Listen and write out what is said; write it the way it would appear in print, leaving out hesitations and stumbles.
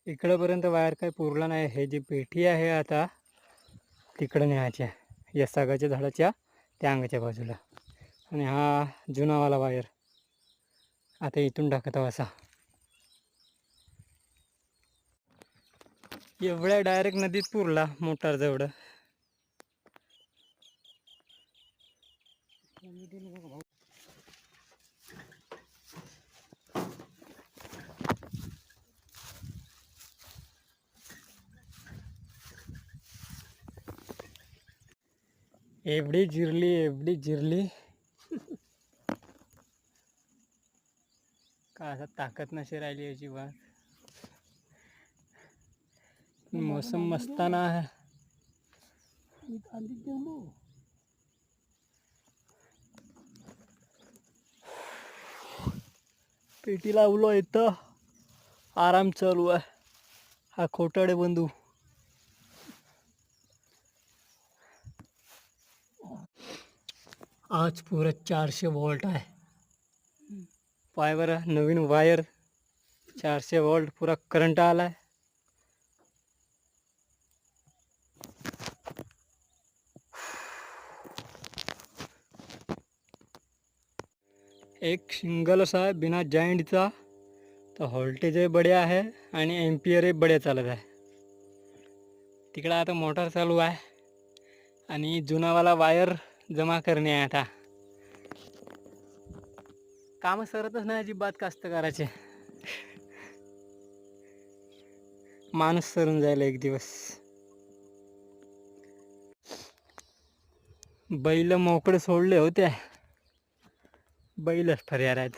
इकडंपर्यंत wire काय पुरला नाही. हे जी पेटी आहे आता तिकडं न्यायची आहे, या सागाच्या झाडाच्या त्या अंगाच्या बाजूला. आणि हा जुनावाला वायर आता इथून टाकत असा. एवढ्या डायरेक्ट नदीत पुरला मोटार जवळ. एवढी जिरली का असं ताकद नशी राहिली याची बात. मौसम मस्ताना आहे. पेटी लावलो इथं, आराम चालू आहे. हा खोटाडे बंधू. आज पुरं 400 वोल्ट आहे. पाय बरं, नवीन वायर 400 वोल्ट पुरा करंट आलाय. एक सिंगल असा आहे बिना जॉईंटचा, तर व्होल्टेजही बढिया आहे आणि एम्पियरही बढिया चालत आहे. तिकडं आता मोटर चालू आहे आणि जुनावाला वायर जमा करणे आहे. आता काम सरतच नाही अजिबात कास्तकाराचे. माणूस सरून जायला एक दिवस. बैल मोकळे सोडले होते, बैलच फर्यार आहेत.